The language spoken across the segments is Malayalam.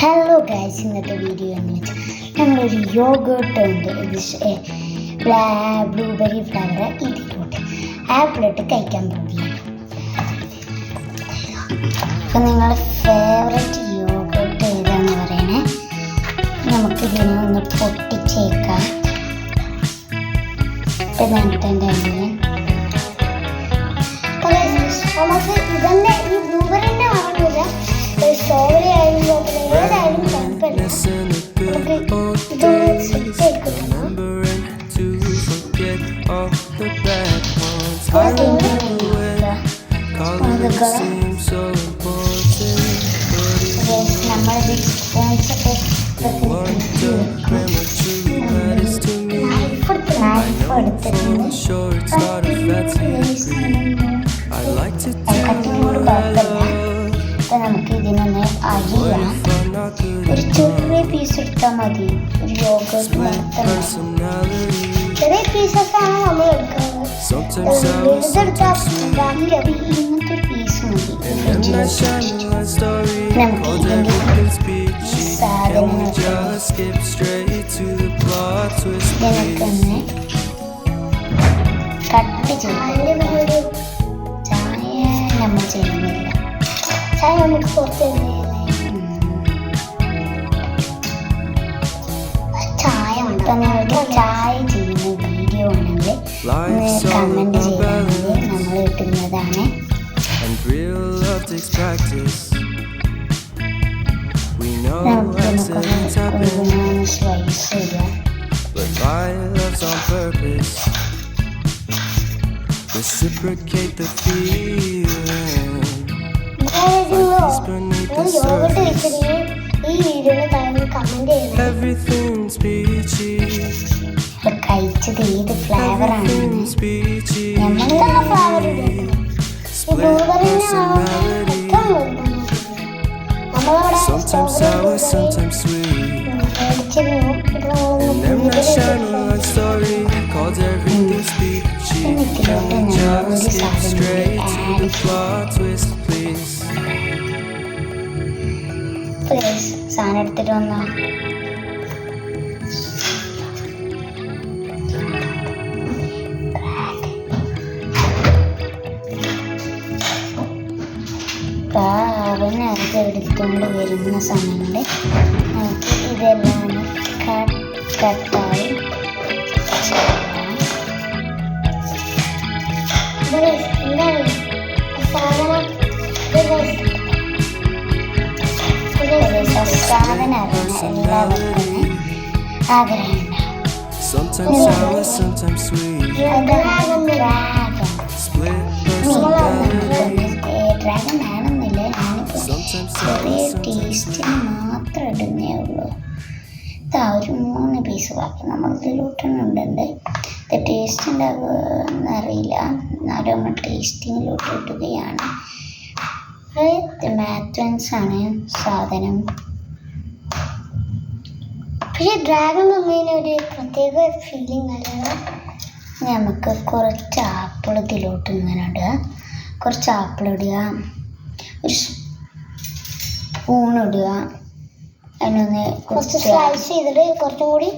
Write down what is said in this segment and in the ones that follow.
ഹലോ ഗൈസ്, ഇന്നത്തെ വീഡിയോ എന്ന് വെച്ചാൽ നമ്മളൊരു യോഗേർട്ട് ഉണ്ട്. ബ്ലൂബെറി ഫ്ലേവർ ഇതിലോട്ട് ആപ്പിളിട്ട് കഴിക്കാൻ പോവുകയാണ്. അപ്പം നിങ്ങളുടെ ഫേവറേറ്റ് യോഗേർട്ട് ഏതാണെന്ന് പറയണേ. നമുക്കിതിനെ ഒന്ന് പൊട്ടിച്ചേക്കാം. ഇപ്പം എൻ്റെ അനിയൻ നമുക്ക് ഇതെന്നെ ഈ ബ്ലൂബെറിൻ്റെ ആവില്ല, സ്ട്രോബെറി ആയാലും ഏതായാലും കുഴപ്പമില്ല. നമുക്ക് ഇതൊന്ന് സെറ്റ് ആയിക്കിട്ടണം. നമ്മളത് സ്പോൺസൊക്കെ കട്ടിങ്ങോട് കുഴപ്പമില്ല. അപ്പം നമുക്ക് ഇതിനൊന്ന് അരിയാം. ഒരു ചെറിയ പീസ് എടുത്താൽ മതി. ഒരു യോഗേർട്ട് ചെറിയ പീസസാണ് നമ്മൾ എടുക്കുന്നത്. വലുതെടുത്താൽ ഇങ്ങനത്തെ ഒരു പീസ് മതി. നമുക്ക് ഇതിൻ്റെ സാധനങ്ങളൊക്കെ ഇതിനൊക്കെ കട്ട് ചെയ്ത് ചായ നമ്മൾ ചെയ്യുന്നില്ല. ചായ നമുക്ക് പുറത്ത് ചായ ഉണ്ടോ? നിങ്ങൾക്ക് ചായ ചെയ്യുന്ന വീഡിയോ ഉണ്ടെങ്കിൽ കമൻറ്റ് ചെയ്യാമെങ്കിൽ നമ്മൾ കിട്ടുന്നതാണ്. സ്ലൈസ് ചെയ്യാം. Reciprocate the feeling. Everything's peachy. കഴിച്ചത് ഏത് ഫ്ലേവറാണ്? നമ്മളെന്താ flavour Sometimes sour, sometimes sweet. And then I shine a light story called everything's peachy. Just skip straight to the plot twist, please. സാധനം എടുത്തിട്ട് വന്നോ. അവനത് എടുത്തുകൊണ്ട് വരുന്ന സമയങ്ങളിൽ നമുക്ക് ഇതെല്ലാം കട്ടായി സാധനം അറിയണം. എല്ലാവർക്കും ആഗ്രഹമുണ്ടാവും. ഡ്രാഗൺ ആണെന്നില്ല, ഞാനിപ്പോൾ ചെറിയ ടേസ്റ്റിന് മാത്രം ഇടുന്നേ ഉള്ളൂ. ഇതാ ഒരു 3 പീസ് ബാക്കി നമ്മൾ ഇതിലോട്ടുന്നുണ്ട്. ഇത് ടേസ്റ്റ് ഉണ്ടാകുമെന്ന് അറിയില്ല, എന്നാലും നമ്മൾ ടേസ്റ്റിങ്ങിലോട്ട് ഇടുകയാണ്. മാത്വൻസാണ് സാധനം. പക്ഷേ ഡ്രാഗൺ തന്നതിന് ഒരു പ്രത്യേക ഫീലിംഗ് അല്ല. നമുക്ക് കുറച്ച് ആപ്പിൾ ഇതിലോട്ട് ഇങ്ങനെ ഇടുക. കുറച്ച് ആപ്പിൾ ഇടുക, ഒരു സ്പൂൺ ഇടുക, അതിനൊന്ന് കുറച്ച് സ്ലൈസ് ചെയ്തിട്ട് കുറച്ചും കൂടി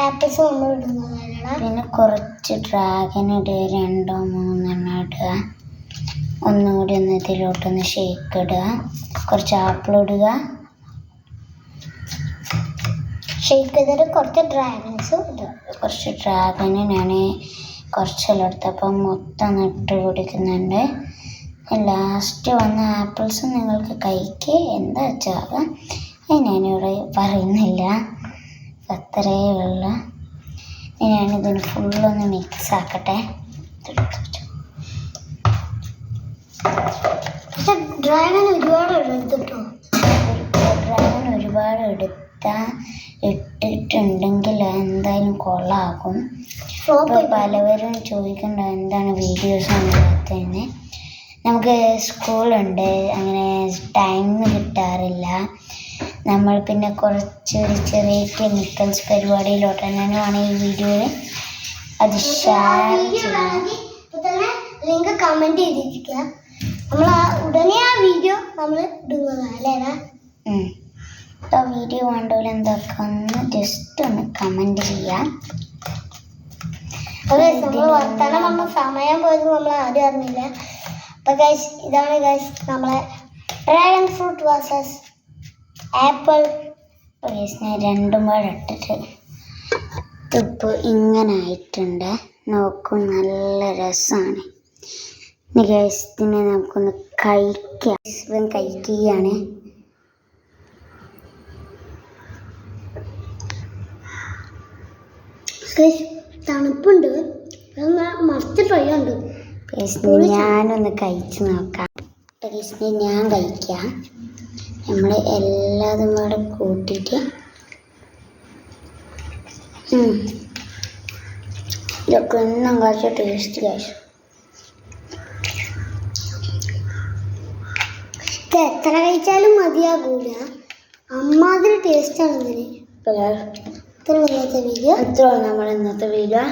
ആപ്പിൾസ് നമ്മൾ ഇടുന്നതാണ്. പിന്നെ കുറച്ച് ഡ്രാഗൺ ഇടുക, 2-3 ഇടുക. ഒന്നും കൂടി ഒന്ന് ഇതിലോട്ടൊന്ന് ഷേക്ക് ഇടുക. കുറച്ച് ആപ്പിൾ ഇടുക, ഷേക്ക് ചെയ്തിട്ട് കുറച്ച് ഡ്രാഗൺസും ഇടുക. കുറച്ച് ഡ്രാഗന് ഞാൻ കുറച്ചെല്ലാം എടുത്തപ്പോൾ മൊത്തം ഇട്ട് കൊടുക്കുന്നുണ്ട്. ലാസ്റ്റ് വന്ന ആപ്പിൾസ് നിങ്ങൾക്ക് കഴിക്കുക എന്താ വെച്ചാൽ ഞാനിവിടെ പറയുന്നില്ല. അത്രയേ ഉള്ളൂ. ഞാനിതിന് ഫുള്ളൊന്ന് മിക്സ് ആക്കട്ടെ. പക്ഷെ ഡ്രാഗൺ ഒരുപാട് എടുത്തിട്ടോ. ഡ്രാഗൺ ഒരുപാട് ഇട്ടിട്ടുണ്ടെങ്കിൽ എന്തായാലും കൊള്ളാകും. ഇപ്പോൾ പലവരും ചോദിക്കണ്ട എന്താണ് വീഡിയോസ് ഉണ്ടാകാത്തതെന്ന്. നമുക്ക് സ്കൂളുണ്ട്, അങ്ങനെ ടൈം കിട്ടാറില്ല. നമ്മൾ പിന്നെ കുറച്ച് ചെറിയ കെമിക്കൽസ് പരിപാടിയിലോട്ടാണ് ഈ വീഡിയോയിൽ അത് ഷെയർ ചെയ്യാം. ലിങ്ക് കമൻറ്റ് ചെയ്തിരിക്കുക. നമ്മൾ ഉടനെ ആ വീഡിയോ നമ്മൾ ഇടുന്നതാണ് അല്ലേടാ. വീഡിയോ കണ്ടോലെ എന്തൊക്കെ ഒന്ന് ജസ്റ്റ് ഒന്ന് കമൻറ്റ് ചെയ്യാം. അപ്പോൾ നമ്മൾ വർത്തമാനം നമ്മൾ സമയം പോയത് നമ്മൾ ആരും അറിഞ്ഞില്ല. അപ്പോൾ ഗൈസ് ഇതാണ് ഗൈസ് നമ്മളെ ഡ്രാഗൺ ഫ്രൂട്ട് വേഴ്സസ് ആപ്പിൾ. ഞാൻ രണ്ടും പാടെ ഇട്ടിട്ട് ഇപ്പോൾ ഇങ്ങനെ ആയിട്ടുണ്ട്. നോക്കും നല്ല രസമാണ്. ഇനി ഗൈസ് ഇതിനെ നമുക്കൊന്ന് കഴിക്കാം. ഇവൻ കഴിക്കുകയാണ്. തണുപ്പുണ്ട്, മറിച്ച് ട്രൈയുണ്ട്. ഞാനൊന്ന് കഴിച്ച് നോക്കാം. ടേസ്റ്റിന് ഞാൻ കഴിക്കാം. നമ്മൾ എല്ലാതും കൂടെ കൂട്ടിയിട്ട് ഇതൊക്കെ ഒന്നും കുറച്ച് ടേസ്റ്റ് കഴിച്ചു. ഇത് എത്ര കഴിച്ചാലും മതിയാകൂല, അമ്മാതിരി ടേസ്റ്റാണ് ഇതിന്. ഇത്ര നമ്മൾ ഇന്നത്തെ വീഡിയോ